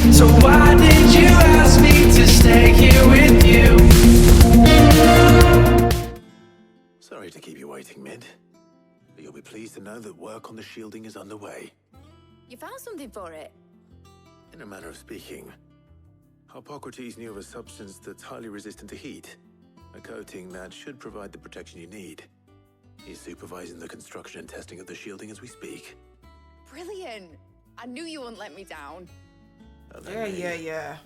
So why did you ask me to stay here with you? Sorry to keep you waiting, Mid. But you'll be pleased to know that work on the shielding is underway. You found something for it? In a manner of speaking, Hippocrates knew of a substance that's highly resistant to heat. A coating that should provide the protection you need. He's supervising the construction and testing of the shielding as we speak. Brilliant! I knew you wouldn't let me down. Yeah.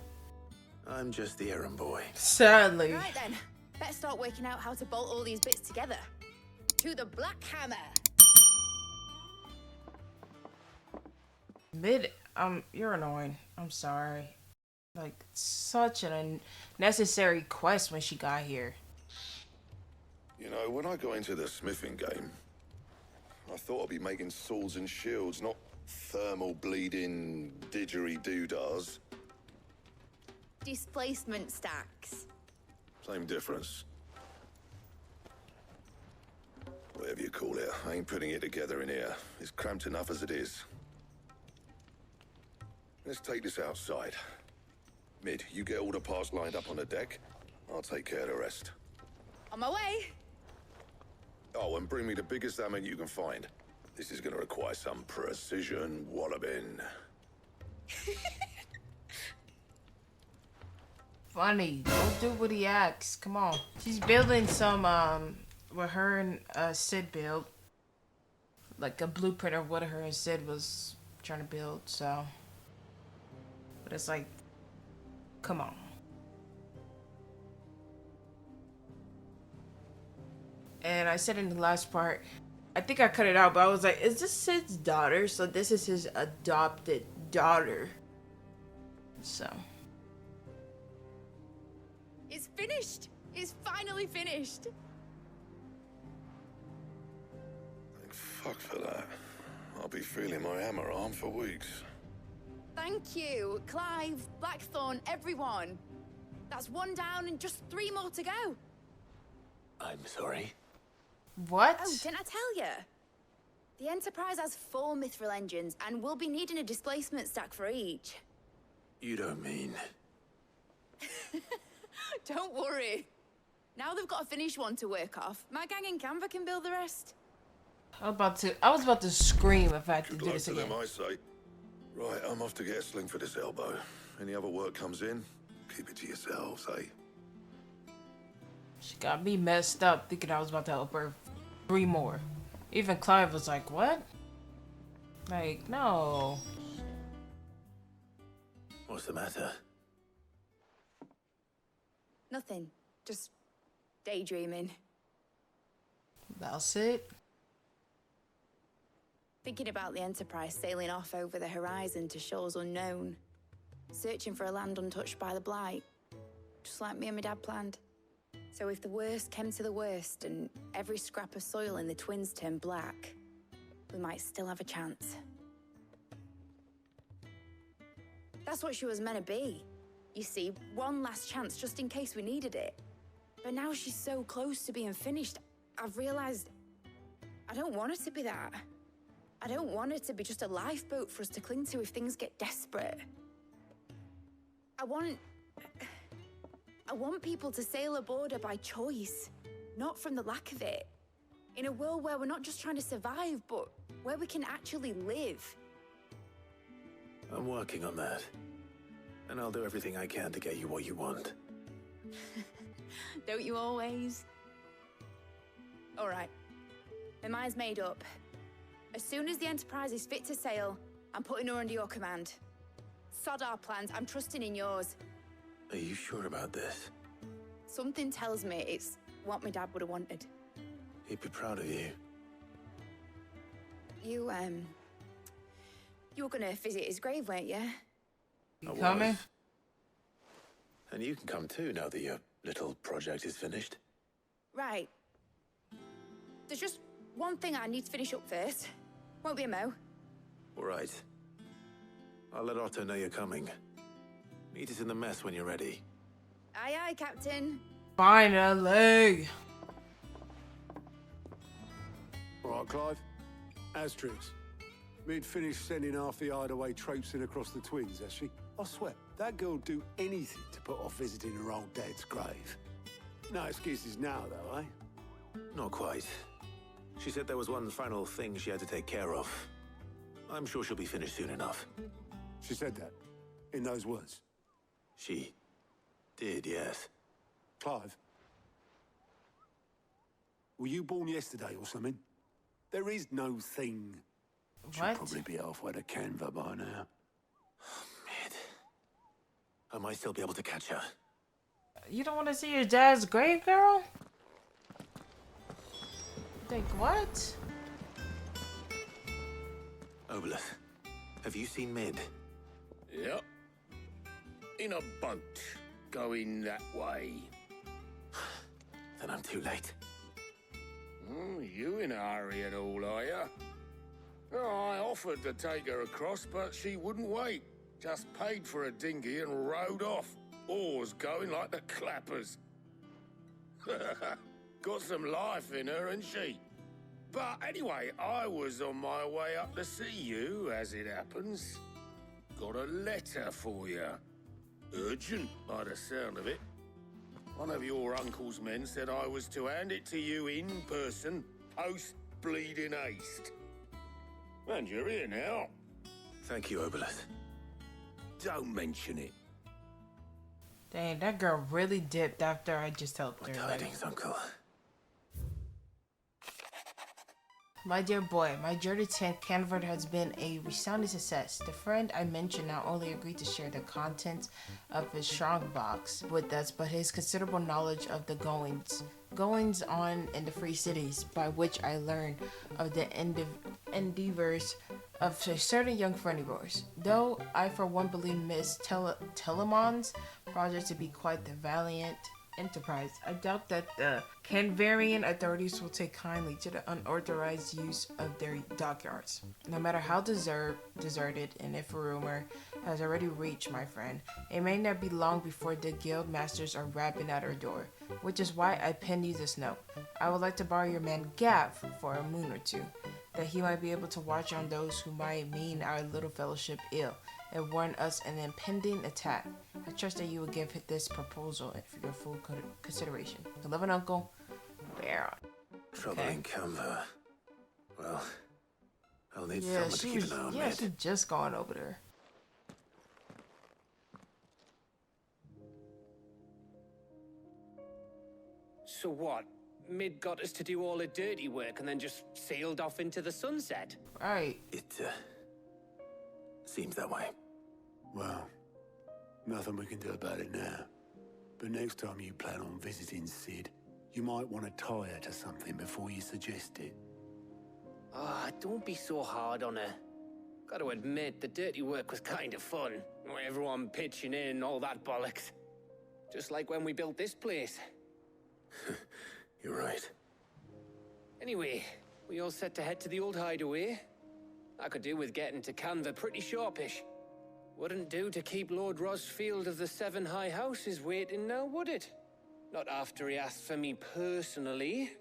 I'm just the errand boy. Sadly. Right then, better start working out how to bolt all these bits together. To the Black Hammer! Mid, you're annoying. I'm sorry. Like, such an unnecessary quest when she got here. You know, when I got into the smithing game, I thought I'd be making swords and shields, not thermal bleeding didgeridoo-dahs. Displacement stacks. Same difference. Whatever you call it, I ain't putting it together in here. It's cramped enough as it is. Let's take this outside. Mid, you get all the parts lined up on the deck. I'll take care of the rest. On my way! Oh, and bring me the biggest hammer you can find. This is gonna require some precision walloping. Funny. Don't do what he asks. Come on. She's building some, what her and Sid built. Like a blueprint of what her and Sid was trying to build, so. But it's like, come on. And I said in the last part, I think I cut it out, but I was like, is this Sid's daughter? So this is his adopted daughter. So. It's finished! It's finally finished! Thank fuck for that. I'll be feeling my hammer arm for weeks. Thank you, Clive, Blackthorn, everyone. That's one down and just 3 more to go. I'm sorry. What? Oh, didn't I tell you? The Enterprise has 4 mithril engines, and we'll be needing a displacement stack for each. You don't mean... Don't worry. Now they've got a finished one to work off. My gang in Canva can build the rest. I was about to scream if I had to Good do luck this to again. them, I say. Right, I'm off to get a sling for this elbow. Any other work comes in, keep it to yourselves, eh? She got me messed up thinking I was about to help her 3 more. Even Clive was like, what? Like, no. What's the matter? Nothing. Just daydreaming. That's it. Thinking about the Enterprise sailing off over the horizon to shores unknown. Searching for a land untouched by the Blight. Just like me and my dad planned. So if the worst came to the worst and every scrap of soil in the Twins turned black, we might still have a chance. That's what she was meant to be. You see, one last chance just in case we needed it. But now she's so close to being finished, I've realized I don't want her to be that. I don't want her to be just a lifeboat for us to cling to if things get desperate. I want people to sail aboard her by choice, not from the lack of it. In a world where we're not just trying to survive, but where we can actually live. I'm working on that. And I'll do everything I can to get you what you want. Don't you always? All right. My mind's made up. As soon as the Enterprise is fit to sail, I'm putting her under your command. Sod our plans, I'm trusting in yours. Are you sure about this? Something tells me it's what my dad would have wanted. He'd be proud of you. You were gonna visit his grave, weren't you? You I coming? was. And you can come too now that your little project is finished. Right. There's just one thing I need to finish up first. Won't be a mo. All right. I'll let Otto know you're coming. Meet us in the mess when you're ready. Aye, aye, Captain. Finally. All right, Clive. Asterix. Mid finished sending half the hideaway traipsing across the Twins, has she? I swear, that girl'd do anything to put off visiting her old dad's grave. No excuses now, though, eh? Not quite. She said there was one final thing she had to take care of. I'm sure she'll be finished soon enough. She said that, in those words. She did, yes. Clive, were you born yesterday or something? There is no thing. She'll What? probably be halfway to Canva by now. Mid. I might still be able to catch her. You don't want to see your dad's grave, girl? Like, what? Obelith, have you seen Mid? Yep. In a boat, going that way. Then I'm too late. You in a hurry at all, are you? Oh, I offered to take her across, but she wouldn't wait. Just paid for a dinghy and rowed off. Oars going like the clappers. Got some life in her, ain't she? But anyway, I was on my way up to see you, as it happens. Got a letter for you. Urgent, by the sound of it. One of your uncle's men said I was to hand it to you in person, post-bleeding haste. And you're here now. Thank you, Obelith. Don't mention it. Dang, that girl really dipped after I just helped What her. Like, tidings, Uncle? my dear boy, my journey to Canvert has been a resounding success. The friend I mentioned not only agreed to share the contents of his strongbox with us, but his considerable knowledge of the goings on in the free cities, by which I learned of the endeavors of a certain young friend of yours. Though I for one believe Miss Telemon's project to be quite the valiant enterprise, I doubt that the Canvarian authorities will take kindly to the unauthorized use of their dockyards. No matter how deserted, and if a rumor has already reached my friend, it may not be long before the guild masters are rapping at our door, which is why I penned you this note. I would like to borrow your man Gav for a moon or two, that he might be able to watch on those who might mean our little fellowship ill, and warn us an impending attack. I trust that you will give this proposal for your full consideration. I love an uncle. Where? Trouble Okay. in Canva. Well, I'll need Yeah, someone to she keep was. an eye on Yeah, Mid. she just gone over there. So what? Mid got us to do all the dirty work and then just sailed off into the sunset? Right. It seems that way. Well, nothing we can do about it now. But next time you plan on visiting Sid, you might want to tie her to something before you suggest it. Ah, don't be so hard on her. Gotta admit, the dirty work was kind of fun. Everyone pitching in, all that bollocks. Just like when we built this place. You're right. Anyway, we all set to head to the old hideaway. I could do with getting to Canva pretty sharpish. Wouldn't do to keep Lord Rosfield of the Seven High Houses waiting now, would it? Not after he asked for me personally.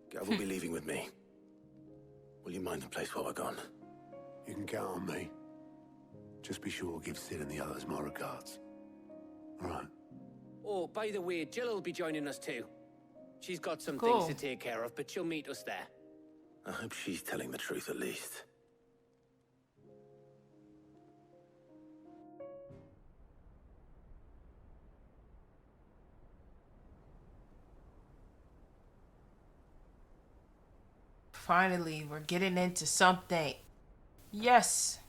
Gav will be leaving with me. Will you mind the place while we're gone? You can count on me. Just be sure to give Sid and the others my regards. All right. Oh, by the way, Jill will be joining us too. She's got some Cool. things to take care of, but she'll meet us there. I hope she's telling the truth at least. Finally, we're getting into something. Yes.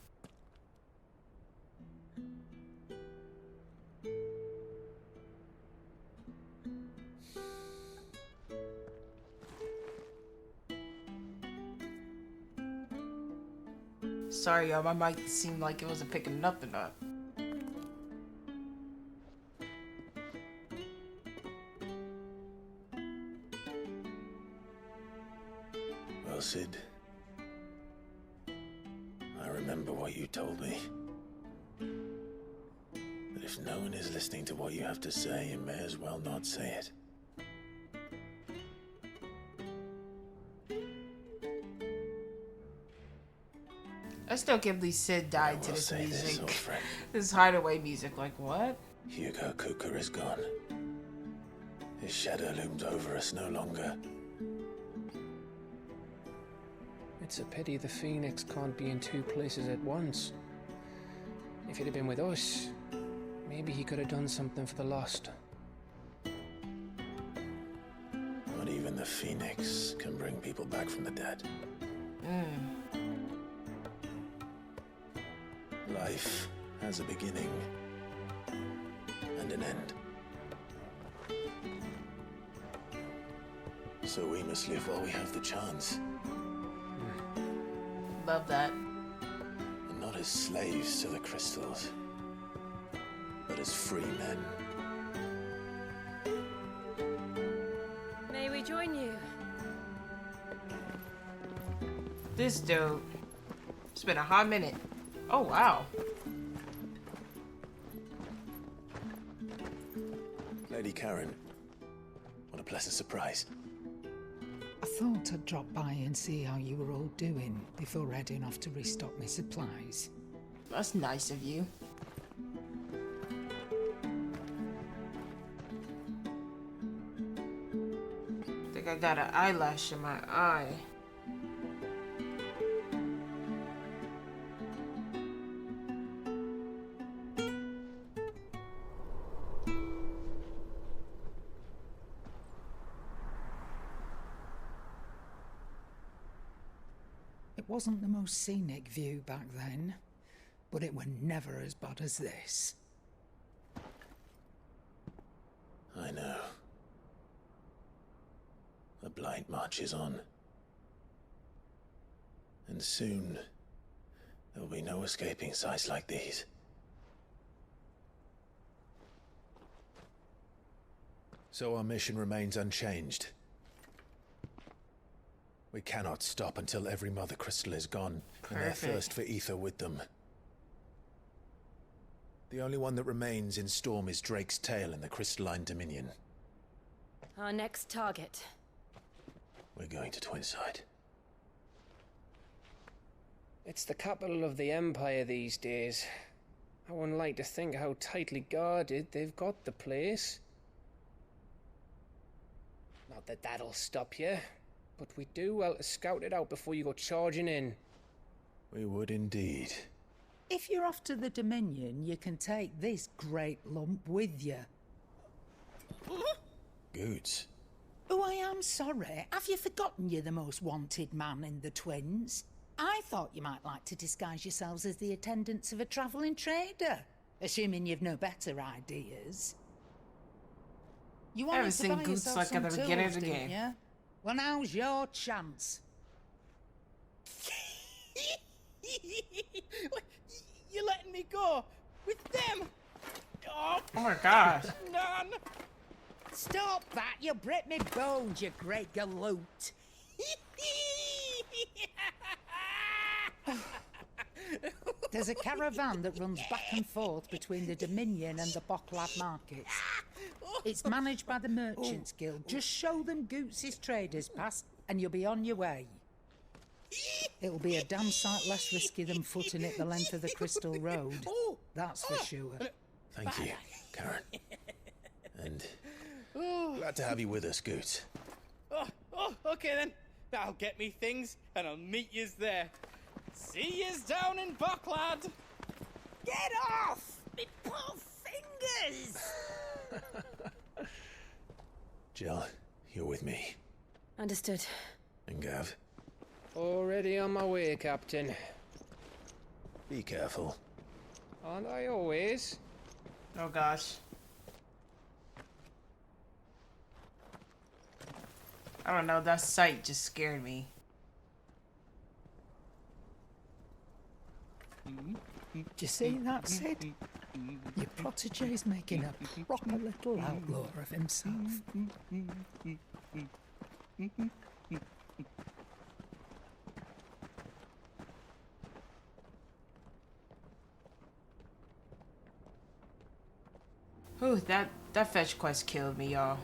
Sorry, y'all. My mic seemed like it wasn't picking nothing up. Well, Sid, I remember what you told me. That if no one is listening to what you have to say, you may as well not say it. I still can't believe Sid died to We'll this say this, music. old friend. This hideaway music, like what? Hugo Cooker is gone. His shadow looms over us no longer. It's a pity the Phoenix can't be in two places at once. If he'd have been with us, maybe he could have done something for the lost. Not even the Phoenix can bring people back from the dead. Life has a beginning and an end. So we must live while we have the chance, Love that. and not as slaves to the crystals, but as free men. May we join you? This dude. It's been a hot minute. Oh wow. Lady Karen, what a pleasant surprise. I thought I'd drop by and see how you were all doing before heading off to restock my supplies. That's nice of you. I think I got an eyelash in my eye. It wasn't the most scenic view back then, but it were never as bad as this. I know. The blight marches on. And soon, there will be no escaping sights like these. So our mission remains unchanged. We cannot stop until every Mother Crystal is gone, and their Perfect. thirst for ether with them. The only one that remains in Storm is Drake's Tail in the Crystalline Dominion. Our next target. We're going to Twinside. It's the capital of the Empire these days. I wouldn't like to think how tightly guarded they've got the place. Not that that'll stop you, but we do well to scout it out before you go charging in. We would indeed. If you're off to the Dominion, you can take this great lump with you. Goods. Oh, I am sorry. Have you forgotten you're the most wanted man in the Twins? I thought you might like to disguise yourselves as the attendants of a travelling trader, assuming you've no better ideas. You I haven't wanted to seen buy Goots yourself like some at the beginning of the tools, game. didn't you? Well, now's your chance. You're letting me go with them? Oh, Oh my gosh. Nan! Stop that! You'll break me bones, you great galoot. There's a caravan that runs back and forth between the Dominion and the Bocklad markets. It's managed by the Merchants Guild. Just show them Goots' traders pass and you'll be on your way. It'll be a damn sight less risky than footing it the length of the Crystal Road. That's for sure. Thank you, Karen. And glad to have you with us, Goots. Oh, okay then. That'll get me things, and I'll meet yous there. See yous down in Bocklad. Get off! Me poor fingers! Jill, you're with me. Understood. And Gav, Already on my way, Captain. be careful. Aren't I always? Oh gosh. I don't know, that sight just scared me. Do you see that, Sid? Your protege's making a proper little outlaw of himself. Ooh, that fetch quest killed me, y'all.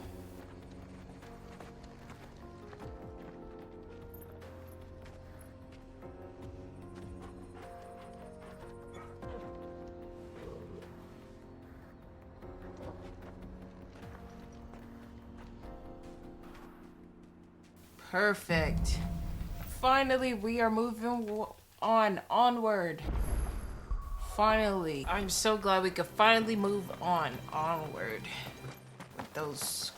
Perfect. Finally, we are moving onward. Finally. I'm so glad we could finally move onward. With those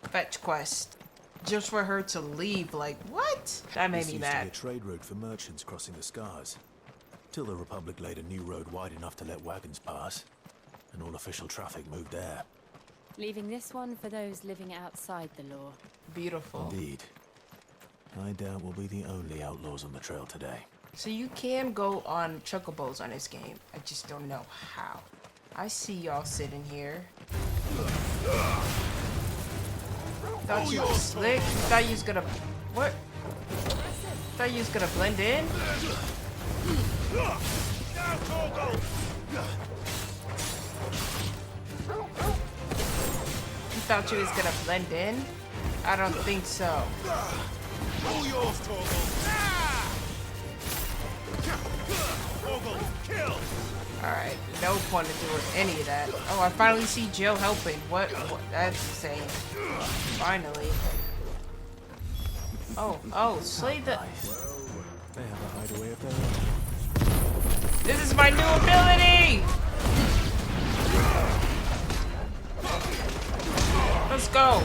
fetch quests. Just for her to leave, like, what? That made me mad. This used to be a trade route for merchants crossing the Scars. Till the Republic laid a new road wide enough to let wagons pass. And all official traffic moved there. Leaving this one for those living outside the law. Beautiful. Indeed. I doubt we'll be the only outlaws on the trail today. So you can go on chocobos on this game. I just don't know how. I see y'all sitting here. Thought you was slick. Thought you was gonna... What? Thought you was gonna blend in? You thought you was gonna blend in? I don't think so. Alright, no point in doing any of that. Oh, I finally see Jill helping. What that's saying. Finally. Oh, slay the... They have a hideaway of their own. This is my new ability! Let's go.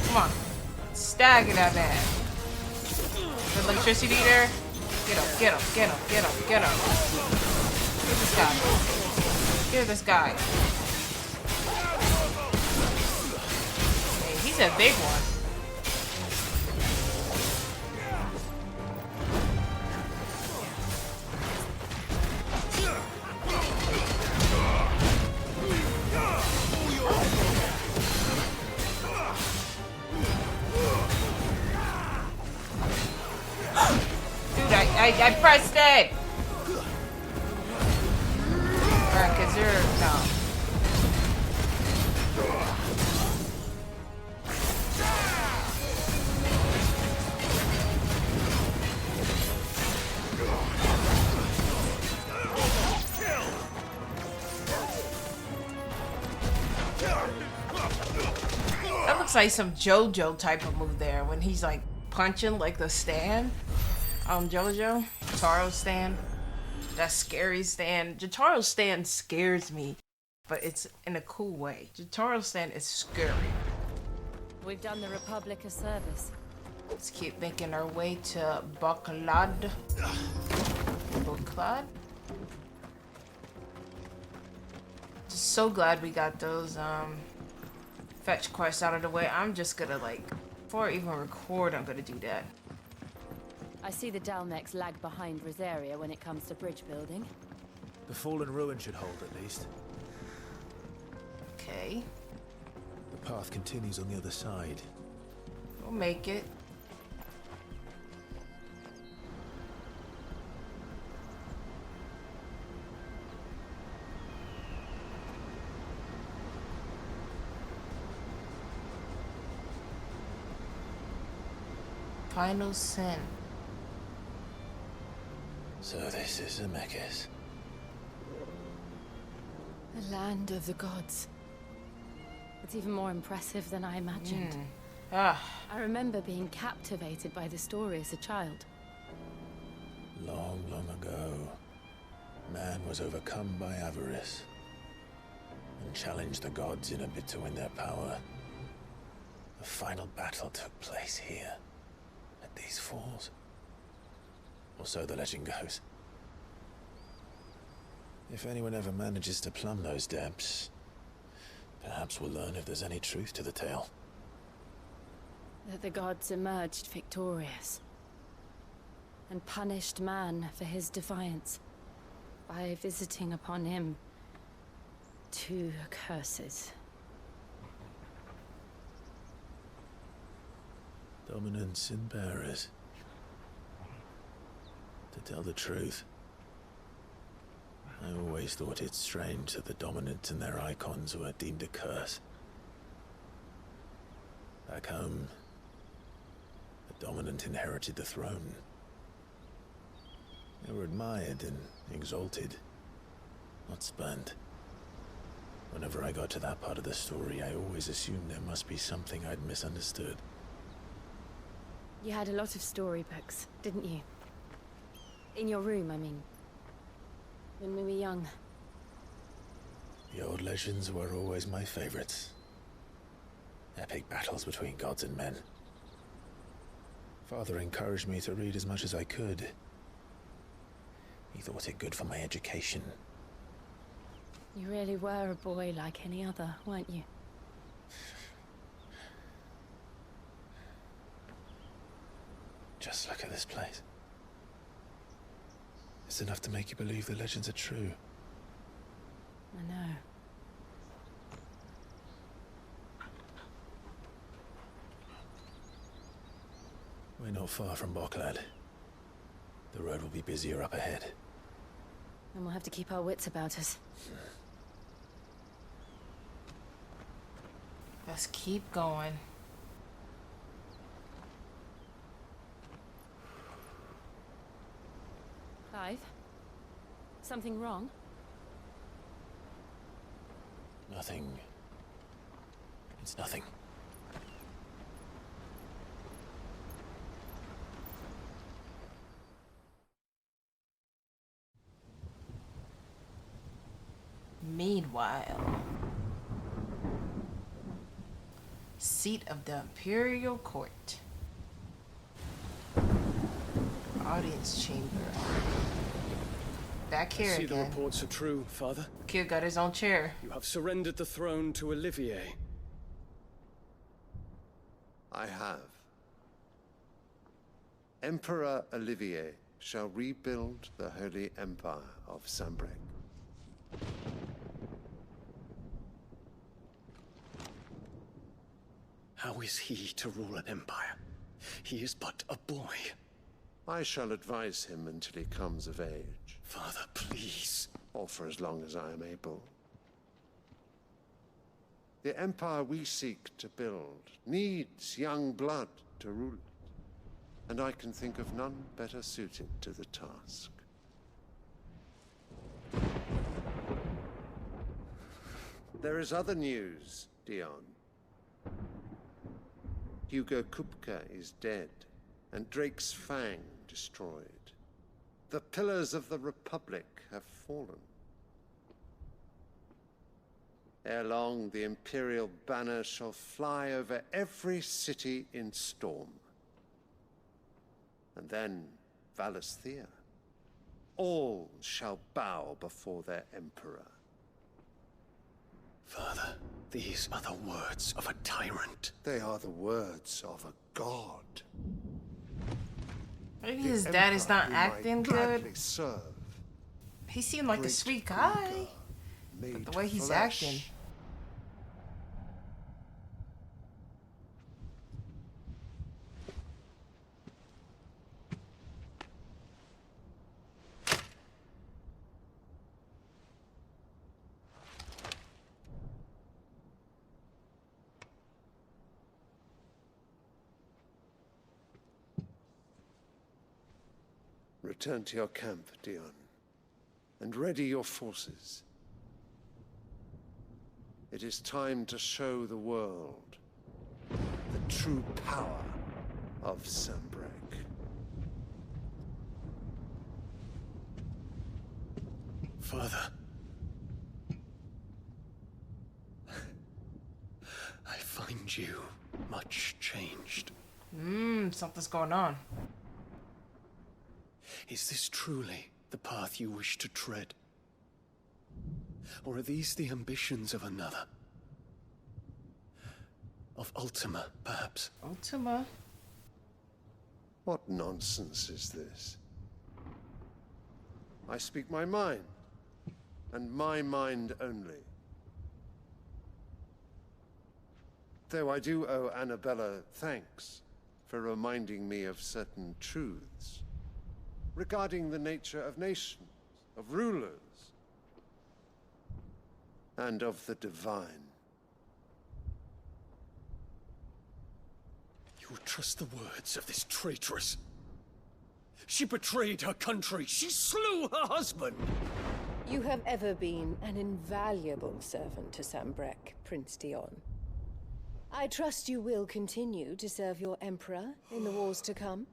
Come on. Stagger that man. The electricity there. Get up, get up, get up, get up, get up. Get this guy. Get this guy. Hey, he's a big one. I pressed it! Alright, cause you're... no. That looks like some JoJo type of move there when he's like punching like the stand. JoJo, Jataro's stand, that scary stand. Jataro's stand scares me, but it's in a cool way. Jataro's stand is scary. We've done the Republic a service. Let's keep making our way to Buklad. Just so glad we got those fetch quests out of the way. I'm just gonna like, before I even record, I'm gonna do that. I see the Dalmex lag behind Rosaria when it comes to bridge building. The fallen ruin should hold at least. Okay. The path continues on the other side. We'll make it. Final sin. So this is Zemeckis. The land of the gods. It's even more impressive than I imagined. I remember being captivated by the story as a child. Long, long ago, man was overcome by avarice and challenged the gods in a bid to win their power. The final battle took place here, at these falls. Or so the legend goes. If anyone ever manages to plumb those depths, perhaps we'll learn if there's any truth to the tale. That the gods emerged victorious and punished man for his defiance by visiting upon him 2 curses. Dominance and bearers. To tell the truth, I always thought it strange that the dominant and their icons were deemed a curse. Back home, the dominant inherited the throne. They were admired and exalted, not spurned. Whenever I got to that part of the story, I always assumed there must be something I'd misunderstood. You had a lot of storybooks, didn't you? In your room, I mean. When we were young. The old legends were always my favorites. Epic battles between gods and men. Father encouraged me to read as much as I could. He thought it good for my education. You really were a boy like any other, weren't you? Just look at this place. It's enough to make you believe the legends are true. I know. We're not far from Boklad. The road will be busier up ahead. And we'll have to keep our wits about us. Let's keep going. Clive? Something wrong? Nothing. It's nothing. Meanwhile, seat of the Imperial Court. Audience chamber. Back here See, the again. reports are true, Father. Kid got his own chair. You have surrendered the throne to Olivier. I have. Emperor Olivier shall rebuild the Holy Empire of Sanbreque. How is he to rule an empire? He is but a boy. I shall advise him until he comes of age. Father, please. Or for as long as I am able. The empire we seek to build needs young blood to rule it, and I can think of none better suited to the task. There is other news, Dion. Hugo Kupka is dead, and Drake's Fang destroyed. The pillars of the Republic have fallen. Ere long, the Imperial banner shall fly over every city in Storm. And then Valisthea. All shall bow before their Emperor. Father, these are the words of a tyrant. They are the words of a god. Maybe his dad is not acting good. Serve. He seemed like a sweet guy. But the way he's acting. Return to your camp, Dion, and ready your forces. It is time to show the world the true power of Sanbreque. Father. I find you much changed. Something's going on. Is this truly the path you wish to tread? Or are these the ambitions of another? Of Ultima, perhaps? Ultima? What nonsense is this? I speak my mind, and my mind only. Though I do owe Anabella thanks for reminding me of certain truths regarding the nature of nations, of rulers, and of the divine. You would trust the words of this traitoress? She betrayed her country. She slew her husband. You have ever been an invaluable servant to Sambrek, Prince Dion. I trust you will continue to serve your Emperor in the wars to come.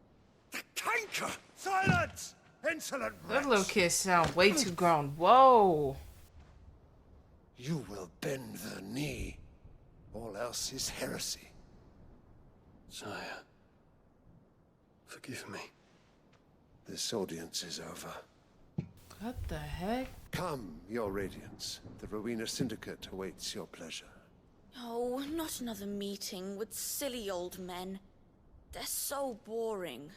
Canker! Silence! Insolent That wretch! little kid sound way too grown. Whoa! You will bend the knee. All else is heresy. Sire, forgive me. This audience is over. What the heck? Come, your radiance. The Rowena Syndicate awaits your pleasure. Oh, not another meeting with silly old men. They're so boring.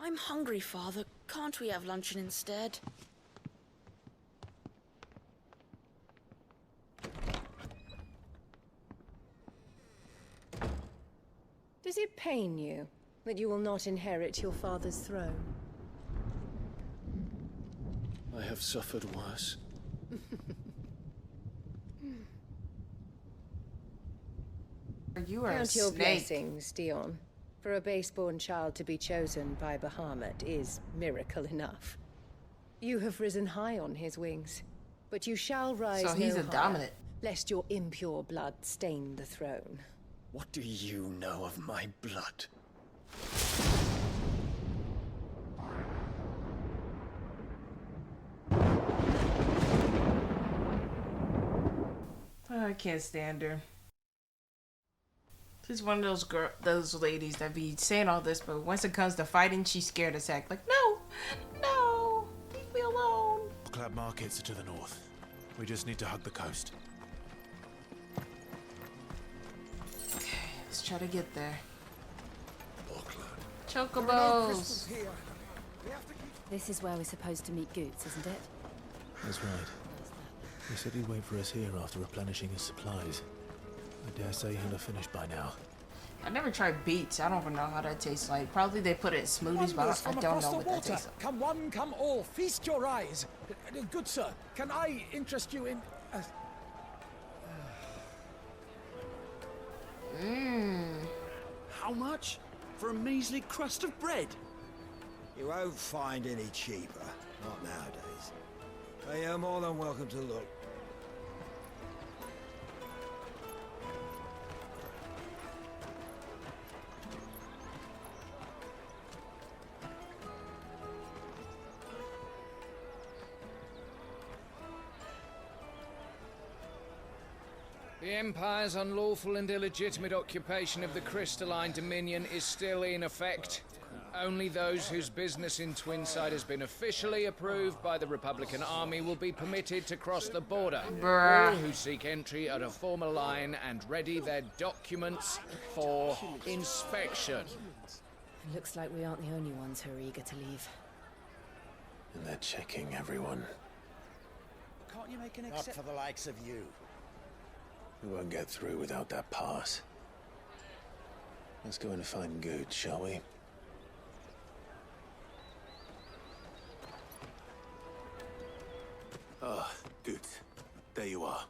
I'm hungry, Father. Can't we have luncheon instead? Does it pain you that you will not inherit your father's throne? I have suffered worse. You are Count a your snake. blessings, Dion. For a base-born child to be chosen by Bahamut is miracle enough. You have risen high on his wings, but you shall rise So he's no a higher, dominant. lest your impure blood stain the throne. What do you know of my blood? Oh, I can't stand her. She's one of those ladies that be saying all this, but once it comes to fighting, she's scared as heck. Like, no, no, leave me alone. Clad markets are to the north. We just need to hug the coast. Okay, let's try to get there. There are no Chocobos. crystals here. This is where we're supposed to meet Goots, isn't it? That's right. He said he'd wait for us here after replenishing his supplies. I dare say he'll have finished by now. I never tried beets. I don't even know how that tastes like. Probably they put it in smoothies, but Wonders I from don't across know the what that water. tastes like. Come one, come all, feast your eyes. Good sir, can I interest you in... How much? For a measly crust of bread? You won't find any cheaper. Not nowadays. But you're more than welcome to look. The Empire's unlawful and illegitimate occupation of the Crystalline Dominion is still in effect. Only those whose business in Twinside has been officially approved by the Republican Army will be permitted to cross the border. Bruh. All who seek entry are to form a line and ready their documents for inspection. It looks like we aren't the only ones who are eager to leave. And they're checking everyone. Can't you make an exception? Not for the likes of you. We won't get through without that pass. Let's go and find Good, shall we? Ah, Good. There you are.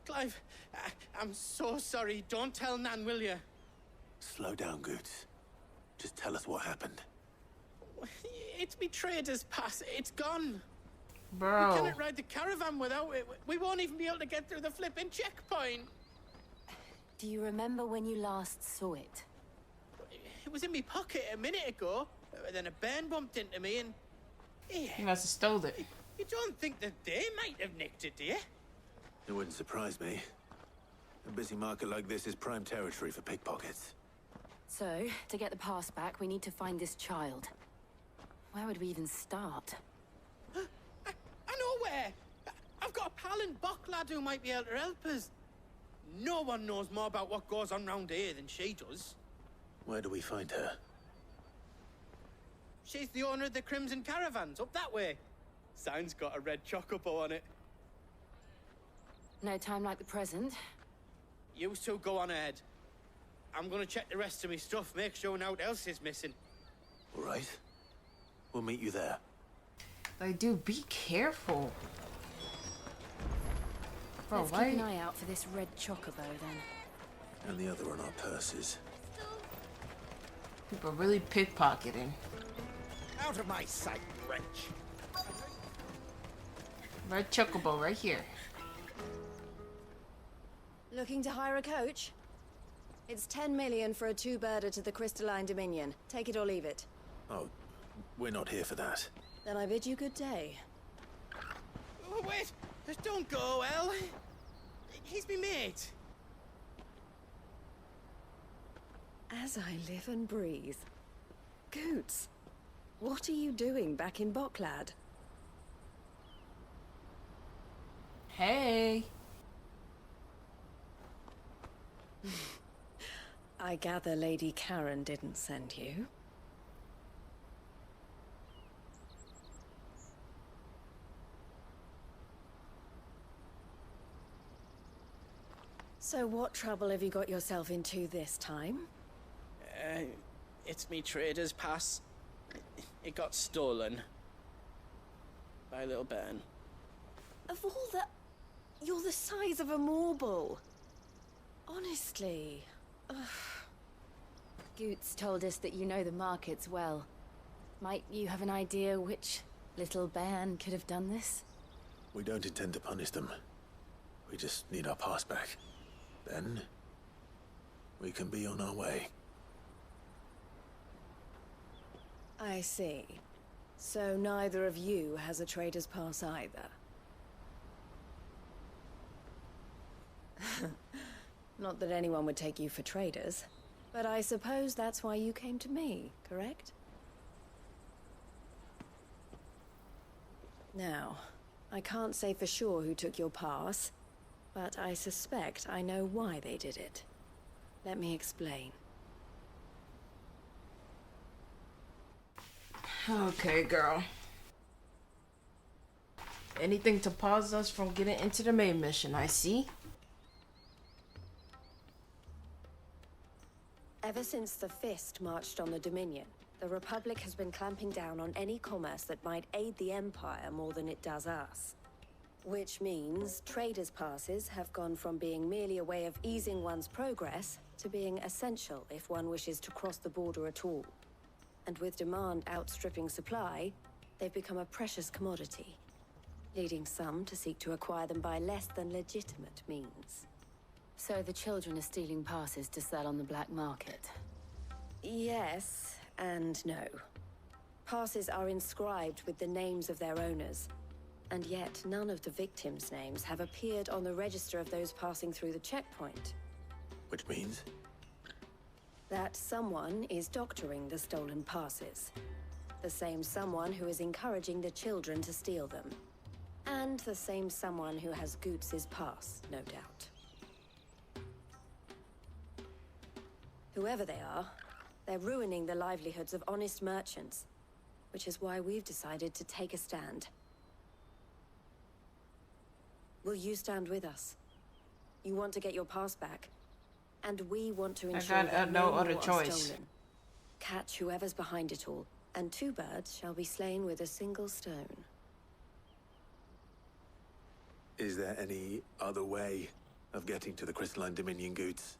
Clive, I'm so sorry. Don't tell Nan, will you? Slow down, Good. Just tell us what happened. It's me Trader's pass. It's gone. Bro. We cannot ride the caravan without it. We won't even be able to get through the flipping checkpoint. Do you remember when you last saw it? It was in my pocket a minute ago. Then a bairn bumped into me and... He must have stole it. You don't think that they might have nicked it, do you? It wouldn't surprise me. A busy market like this is prime territory for pickpockets. So, to get the pass back, we need to find this child. Where would we even start? I know where. I've got a pal in Bock lad who might be able to help us. No one knows more about what goes on round here than she does. Where do we find her? She's the owner of the Crimson Caravans, up that way. Sign's got a red chocobo on it. No time like the present. You two go on ahead. I'm gonna check the rest of my stuff, make sure nothing else is missing. All right. We'll meet you there. Like, dude, be careful. Bro, Let's keep an eye out for this red chocobo, then. And the other on our purses. People really pickpocketing. Out of my sight, wretch. Red chocobo right here. Looking to hire a coach? It's 10 million for a two-birder to the Crystalline Dominion. Take it or leave it. Oh, we're not here for that. Then I bid you good day. Oh, wait! Don't go, El. He's me mate. As I live and breathe. Goots, what are you doing back in Bocklad? Hey. I gather Lady Karen didn't send you. So what trouble have you got yourself into this time? It's me trader's pass. It got stolen. By a little bairn. Of all the... You're the size of a marble. Honestly. Ugh. Goots told us that you know the markets well. Might you have an idea which little bairn could have done this? We don't intend to punish them. We just need our pass back. Then, we can be on our way. I see. So neither of you has a trader's pass either. Not that anyone would take you for traders, but I suppose that's why you came to me, correct? Now, I can't say for sure who took your pass, but I suspect I know why they did it. Let me explain. Okay, girl. Anything to pause us from getting into the main mission, I see. Ever since the Fist marched on the Dominion, the Republic has been clamping down on any commerce that might aid the Empire more than it does us. Which means traders' passes have gone from being merely a way of easing one's progress to being essential if one wishes to cross the border at all. And with demand outstripping supply, they've become a precious commodity, leading some to seek to acquire them by less than legitimate means. So the children are stealing passes to sell on the black market? Yes and no. Passes are inscribed with the names of their owners, and yet none of the victims' names have appeared on the register of those passing through the checkpoint. Which means? That someone is doctoring the stolen passes. The same someone who is encouraging the children to steal them. And the same someone who has Goots' pass, no doubt. Whoever they are, they're ruining the livelihoods of honest merchants, which is why we've decided to take a stand. Will you stand with us? You want to get your pass back, and we want to ensure that no no other more are choice. stolen. Catch whoever's behind it all, and two birds shall be slain with a single stone. Is there any other way of getting to the Crystalline Dominion, Goots?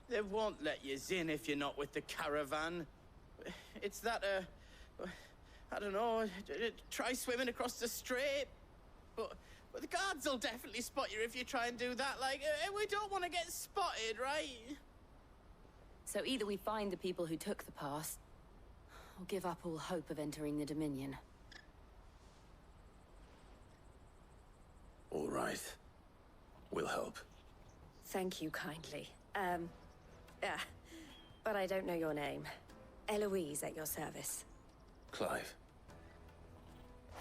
They won't let you in if you're not with the caravan. It's that, I don't know, try swimming across the strait. But the guards will definitely spot you if you try and do that. Like, we don't want to get spotted, right? So either we find the people who took the pass, or give up all hope of entering the Dominion. All right. We'll help. Thank you kindly. But I don't know your name. Eloise at your service. Clive.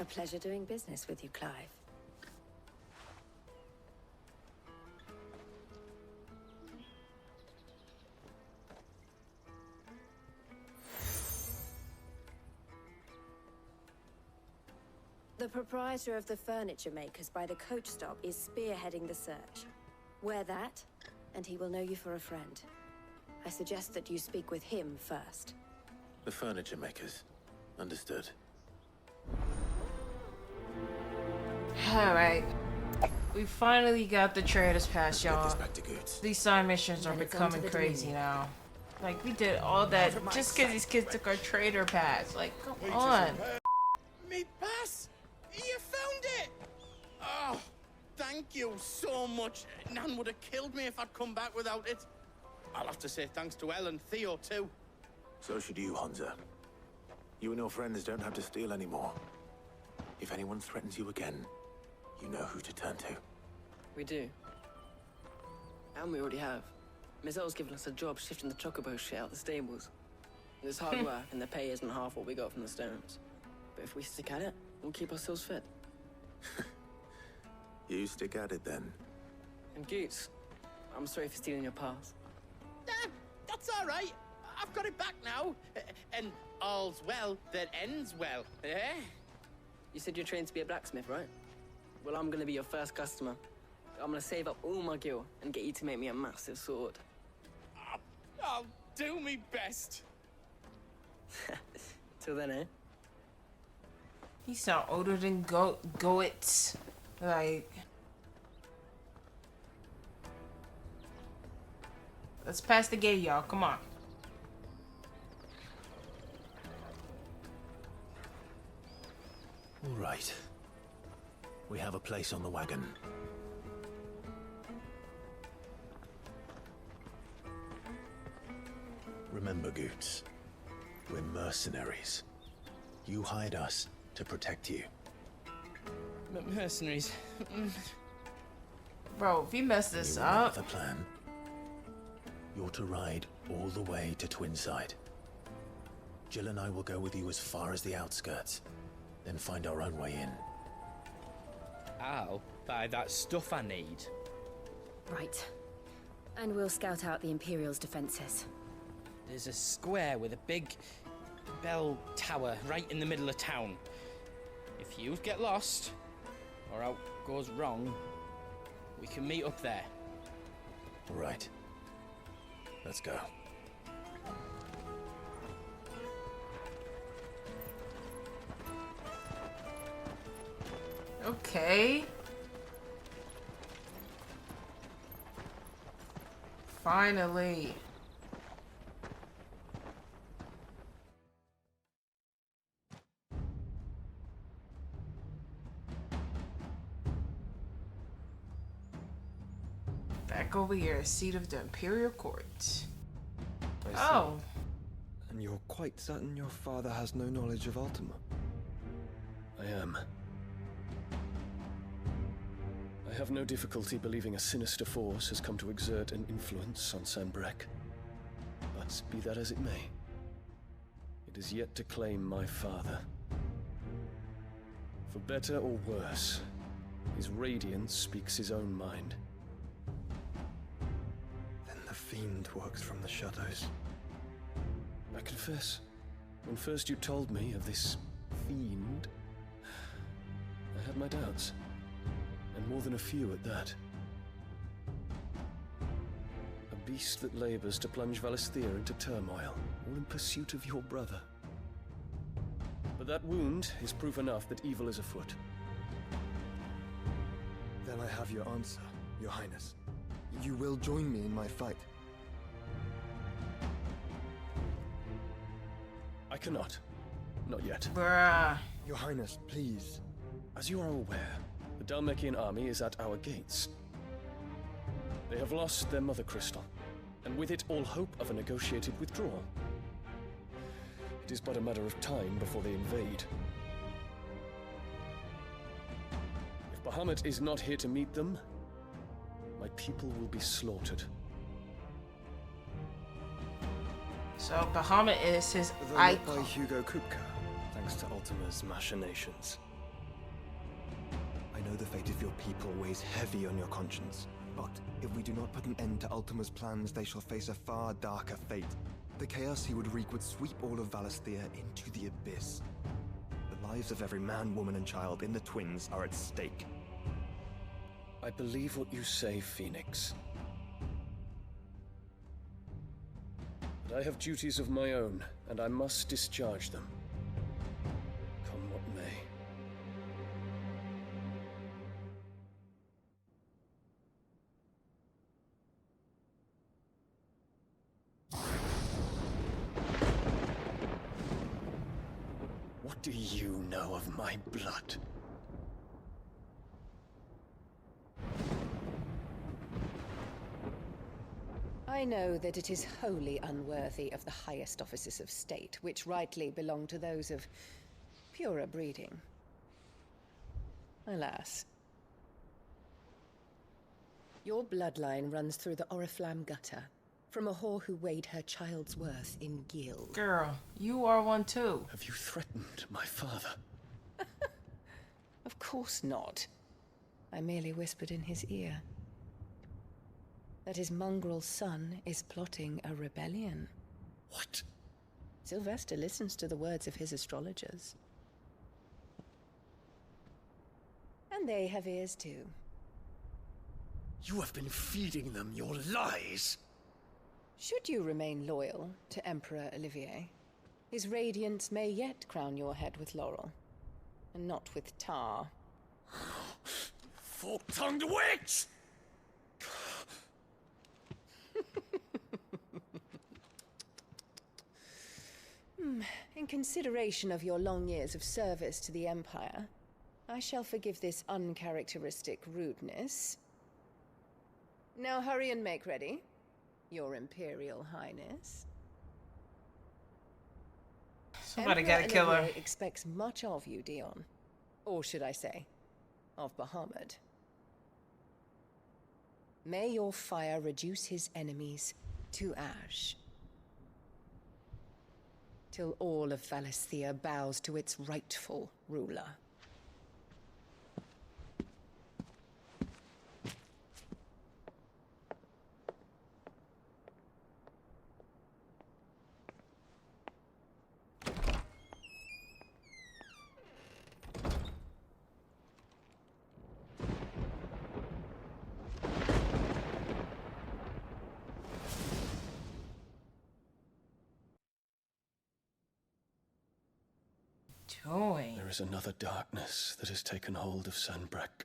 A pleasure doing business with you, Clive. The proprietor of the furniture makers by the coach stop is spearheading the search. Wear that, and he will know you for a friend. I suggest that you speak with him first. The furniture makers. Understood. Alright. We finally got the Traitoress pass, Get y'all. this back to Goots. These side missions are Then it's on to becoming the crazy Dominion. now. Like, we did all that just because these kids took our trader pass. Like, come on. Me pass! You found it! Oh, thank you so much. Nan would have killed me if I'd come back without it. I'll have to say thanks to Elle and Theo, too. So should you, Hansa. You and your friends don't have to steal anymore. If anyone threatens you again, you know who to turn to. We do. And we already have. Mizelle's given us a job shifting the chocobo shit out the stables. It's hard work, and the pay isn't half what we got from the stones. But if we stick at it, we'll keep ourselves fit. You stick at it then. And Goots, I'm sorry for stealing your pass. That's all right. I've got it back now. And all's well that ends well, eh? You said you're trained to be a blacksmith, right? Well, I'm gonna be your first customer. I'm gonna save up all my gil and get you to make me a massive sword. I'll do me best. Till then, eh? He sound older than goats. Like, let's pass the gate, y'all. Come on. All right. We have a place on the wagon. Remember, Goots, we're mercenaries. You hired us to protect you. Mercenaries. Bro, if you mess this You up... remember the plan? You're to ride all the way to Twinside. Jill and I will go with you as far as the outskirts, then find our own way in. I'll buy that stuff I need. Right. And we'll scout out the Imperial's defenses. There's a square with a big bell tower right in the middle of town. If you get lost, or out goes wrong, we can meet up there. All right. Let's go. Okay. Finally. Back over here, seat of the Imperial Court. Oh. And you're quite certain your father has no knowledge of Ultima? I am. I have no difficulty believing a sinister force has come to exert an influence on Sanbreque. But be that as it may, it is yet to claim my father. For better or worse, his radiance speaks his own mind. Then the fiend works from the shadows. I confess, when first you told me of this fiend, I had my doubts. And more than a few at that. A beast that labors to plunge Valisthea into turmoil, all in pursuit of your brother. But that wound is proof enough that evil is afoot. Then I have your answer, Your Highness. You will join me in my fight. I cannot. Not yet. Bruh. Your Highness, please. As you are aware, the Dhalmekian army is at our gates. They have lost their mother crystal, and with it all hope of a negotiated withdrawal. It is but a matter of time before they invade. If Bahamut is not here to meet them, my people will be slaughtered. So Bahamut is his Though not icon. by Hugo Kupka, thanks to Ultima's machinations. I know the fate of your people weighs heavy on your conscience, but if we do not put an end to Ultima's plans, they shall face a far darker fate. The chaos he would wreak would sweep all of Valisthea into the abyss. The lives of every man, woman, and child in the Twins are at stake. I believe what you say, Phoenix. But I have duties of my own, and I must discharge them. Come what may. do you know of my blood? I know that it is wholly unworthy of the highest offices of state, which rightly belong to those of purer breeding. Alas. Your bloodline runs through the Oriflamme gutter, from a whore who weighed her child's worth in gil. Girl, you are one too. Have you threatened my father? Of course not. I merely whispered in his ear that his mongrel son is plotting a rebellion. What? Sylvester listens to the words of his astrologers. And they have ears too. You have been feeding them your lies! Should you remain loyal to Emperor Olivier, his radiance may yet crown your head with laurel, and not with tar. Fork-tongued witch! In consideration of your long years of service to the Empire, I shall forgive this uncharacteristic rudeness. Now hurry and make ready, Your Imperial Highness. Somebody gotta kill her. Olivier expects much of you, Dion. Or should I say, of Bahamut. May your fire reduce his enemies to ash, till all of Valisthea bows to its rightful ruler. There is another darkness that has taken hold of Sanbreque.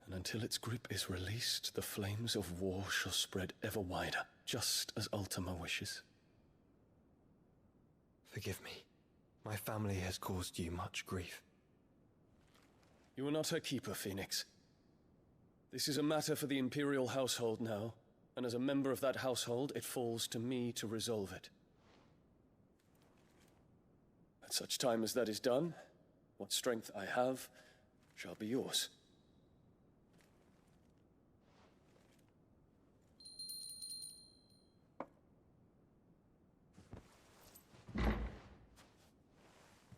And until its grip is released, the flames of war shall spread ever wider, just as Ultima wishes. Forgive me. My family has caused you much grief. You are not her keeper, Phoenix. This is a matter for the Imperial household now, and as a member of that household, it falls to me to resolve it. At such time as that is done, what strength I have shall be yours.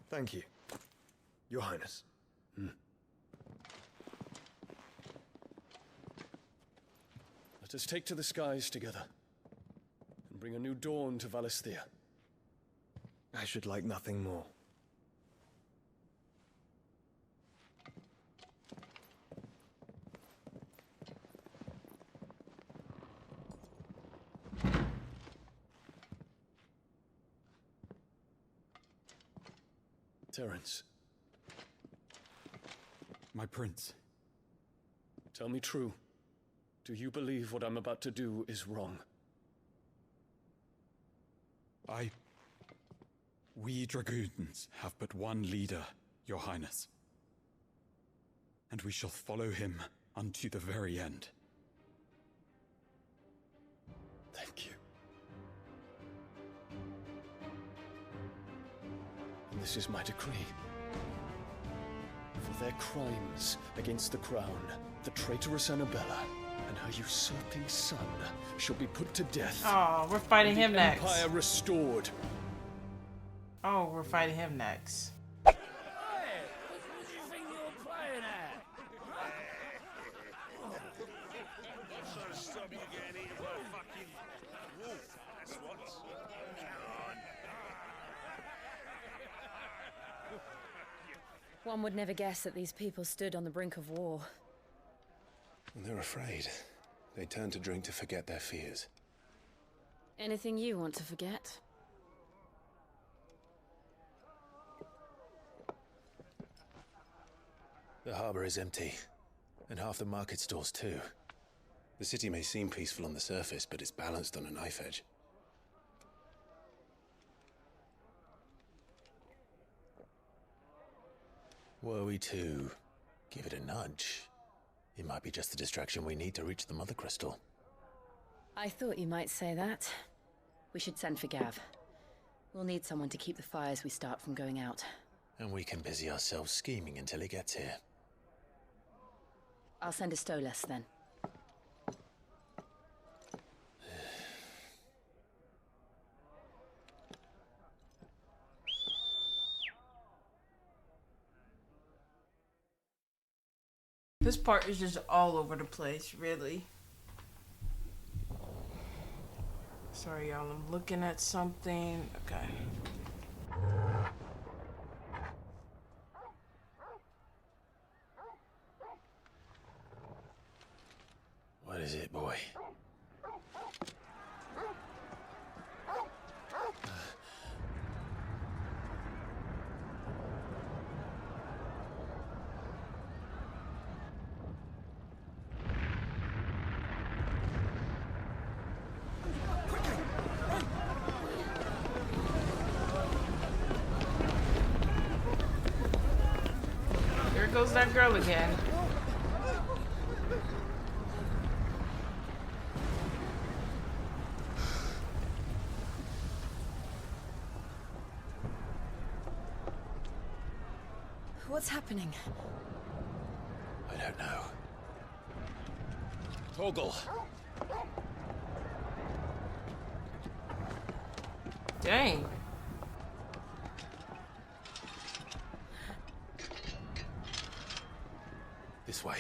Thank you, Your Highness. Let us take to the skies together, and bring a new dawn to Valisthea. I should like nothing more. Terence. My prince. Tell me true. Do you believe what I'm about to do is wrong? We dragoons have but one leader, Your Highness. And we shall follow him unto the very end. Thank you. And this is my decree. For their crimes against the crown, the traitoress Anabella and her usurping son shall be put to death. Oh, we're fighting him next. Empire restored. Oh, we're fighting him next. Hey, what do you think you're playing at? So stop you getting eaten by a fucking wolf, that's what. One would never guess that these people stood on the brink of war. And they're afraid. They turn to drink to forget their fears. Anything you want to forget? The harbor is empty, and half the market stalls too. The city may seem peaceful on the surface, but it's balanced on a knife edge. Were we to give it a nudge, it might be just the distraction we need to reach the Mother Crystal. I thought you might say that. We should send for Gav. We'll need someone to keep the fires we start from going out. And we can busy ourselves scheming until he gets here. I'll send a Stolas then. This part is just all over the place, really. Sorry, y'all. I'm looking at something. Okay. What is it, boy? There goes that girl again. What's happening? I don't know. Torgal. Dang. This way.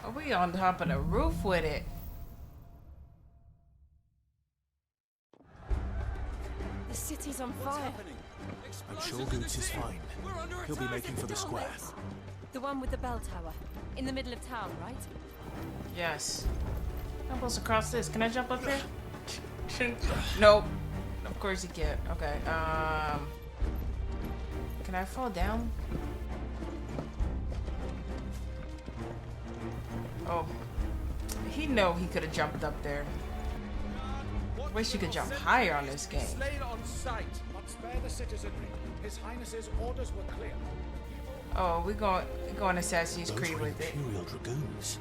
Are we on top of the roof with it? The city's on fire. I'm sure Goots is fine. He'll be making for the square. The one with the bell tower. In the middle of town, right? Yes. I'm supposed to cross this. Can I jump up there? Nope. Of course you can't. Okay. Can I fall down? Oh. He know he could have jumped up there. Wish you could jump higher on this game. Slain on sight, but spare the citizenry. His Highness's orders were clear. Oh, we're going Assassin's Creed with it. Imperial Dragoons.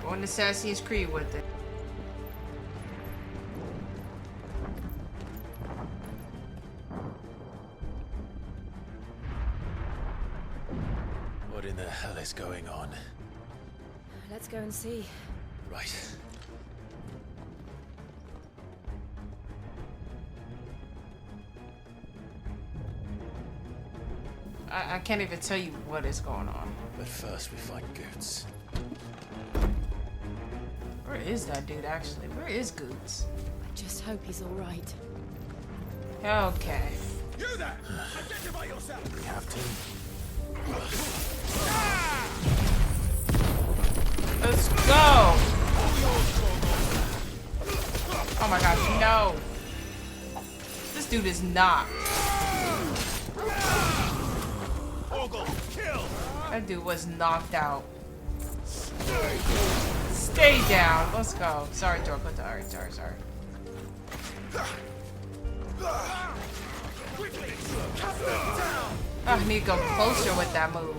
Going Assassin's Creed with it. What in the hell is going on? Let's go and see. Right. I can't even tell you what is going on. But first we find Goots. Where is that dude actually? Where is Goots? I just hope he's alright. Okay. You there! Identify yourself! We have to. Let's go! Oh my gosh, no! This dude is not. That dude was knocked out. Stay down. Let's go. Sorry, Dorko. Sorry. I need to go closer with that move.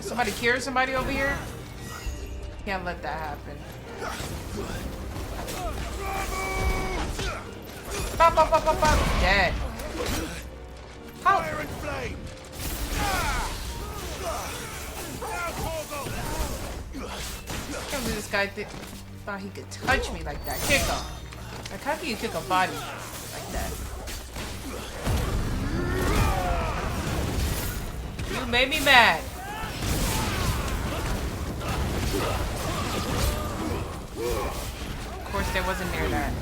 Somebody cure somebody over here? Can't let that happen. Pop. Dead. How? Fire and flame! I can't believe this guy thought he could touch me like that. Kick him. Like, how can you kick a body like that? You made me mad. Of course, there wasn't near that.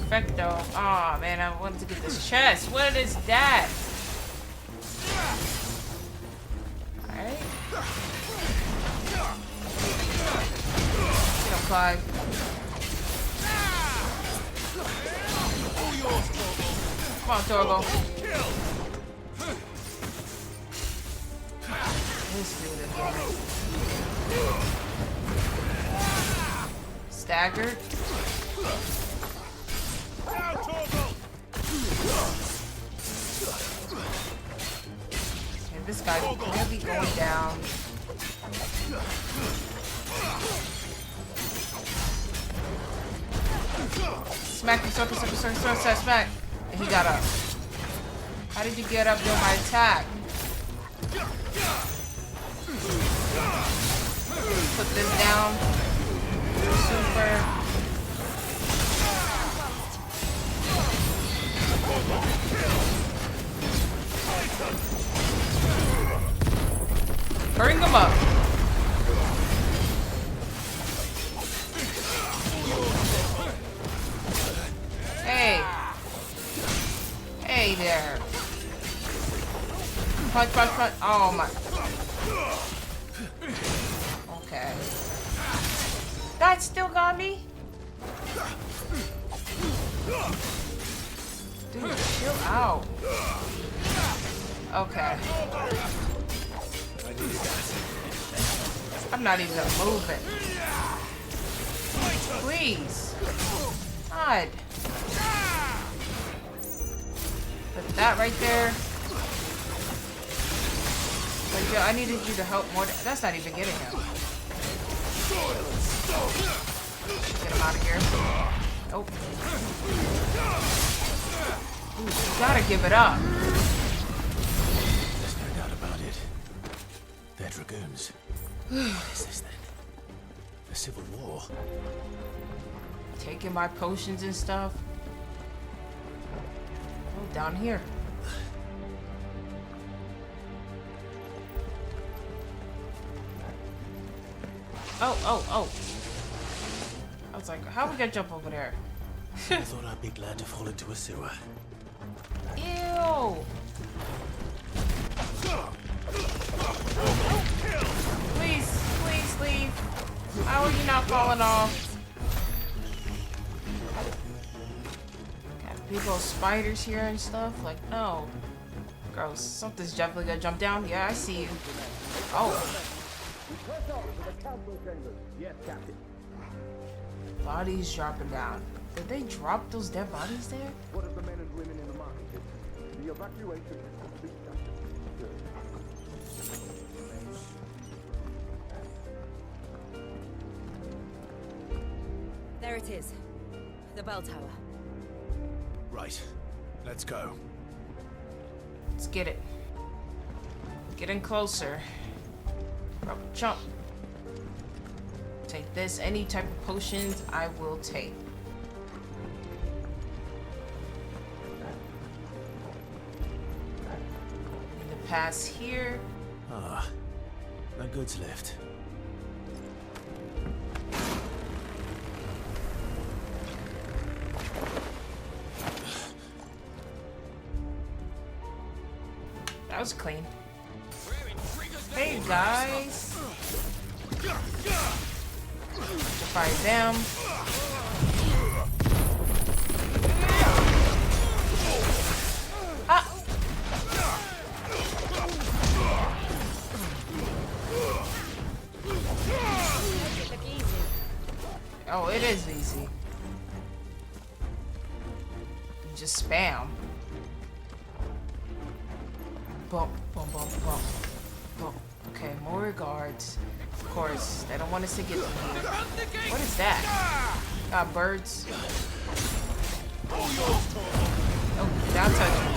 Perfecto. Oh man, I wanted to get this chest. What is that? Alright. Get him, Clive. Come on, Torgo. This dude again. Staggered. And this guy's clearly going down. Smack him, smack. And he got up. How did you get up during my attack? Put this down. Super. Bring him up. Hey. Hey there. Punch, punch, punch. Oh my. Okay. That still got me? Dude, chill out. Okay. I'm not even gonna move it. Please. God. Put that right there. Like, yo, I needed you to help more. That's not even getting him. Get him out of here. Nope. Ooh, you gotta give it up. There's no doubt about it. They're dragoons. What is this then? A civil war? Taking my potions and stuff. Oh, down here. Oh. I was like, how are we gonna jump over there? I thought I'd be glad to fall into a sewer. Ew! Please leave. How are you not falling off? Got big old spiders here and stuff. Like, no. Gross. Something's definitely gonna jump down. Yeah, I see you. Oh. Yes, Captain. Bodies dropping down. Did they drop those dead bodies there? What of the men and women in the market? The evacuation is complete, Captain. There it is. The bell tower. Right. Let's go. Let's get it. Getting closer. Rubber jump. Take this. Any type of potions I will take. Need to pass here. Ah, a goods lift. That was clean. Hey guys. Fight them. Ah. Oh, it is easy. You just spam. Bump, bump, bump, bump, bump. Okay, more guards. Of course, they don't want us to get through here. What is that? Got birds. Oh, don't touch me.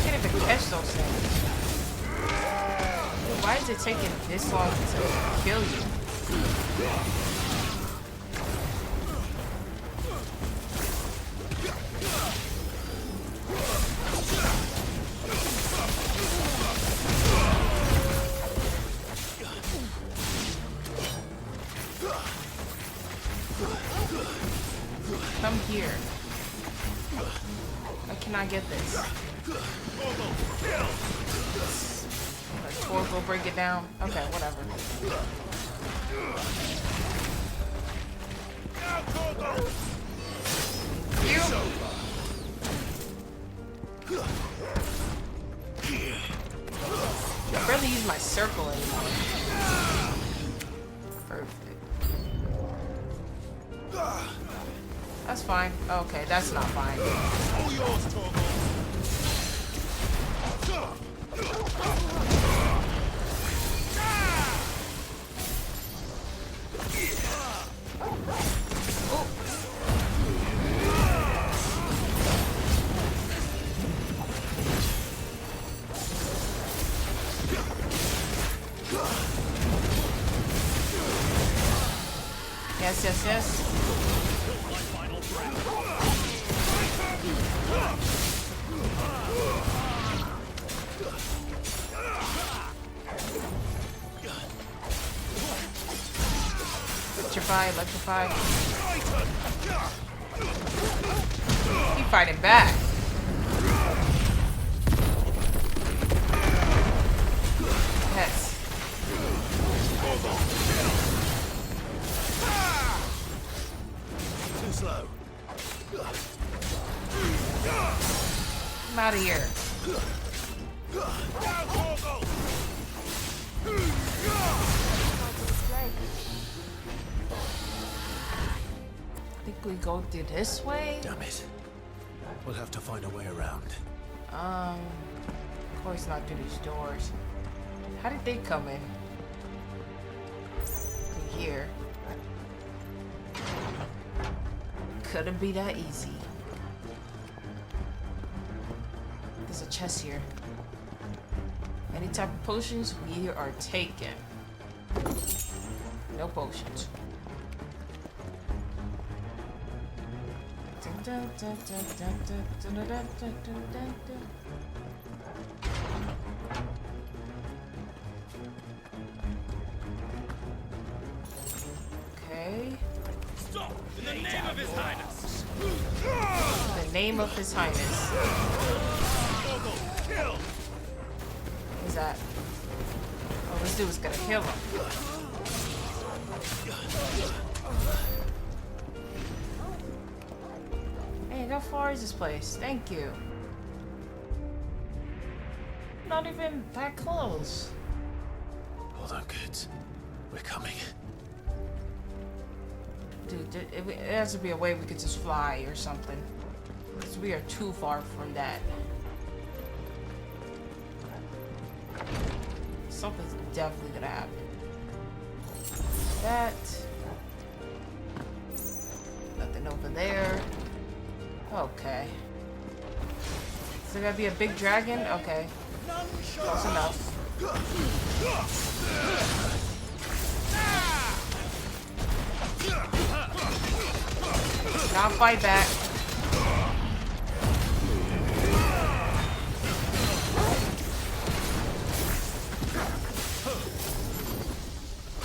Can't even catch those things. Dude, why is it taking this long to kill you? Come here. I cannot get this. Let Torgo break it down. Okay, whatever. You. I barely use my circle anymore. Perfect. That's fine. Okay, that's not fine. All yours, Torgo. Yes, yes, yes. Electrify, electrify. He fighting back. Yes. Too slow. I'm out of here. I think we go through this way. Damn it. We'll have to find a way around. Of course not through these doors. How did they come in? Through here. Couldn't be that easy. There's a chest here. Any type of potions we are taking. No potions. Okay. Stop! In the name of His Highness! The name of His Highness. What's that? Oh, this dude's gonna kill him. Hey, how far is this place? Thank you. Not even that close. Hold on, kids. We're coming. Dude, it has to be a way we could just fly or something. Because we are too far from that. Something's definitely gonna happen. That. Nothing over there. Okay. Is there gonna be a big dragon? Okay. Close enough. Not fight back.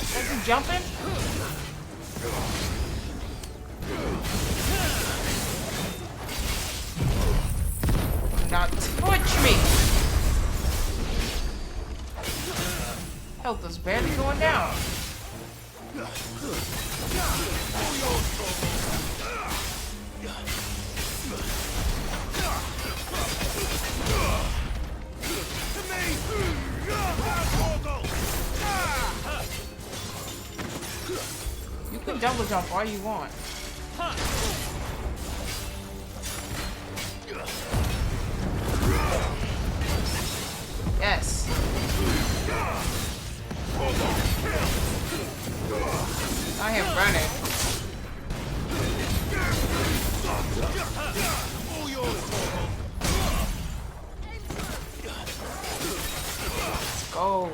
Is he jumping? Do not touch me. Health is barely going down. You can double jump all you want. Yes. I am running. Let's go.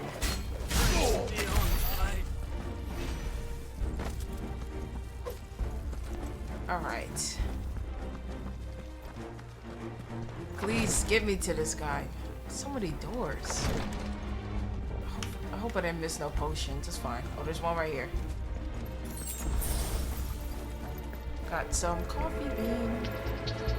All right. Please get me to this guy. So many doors. I hope I didn't miss no potions. It's fine. Oh, there's one right here. Got some coffee bean.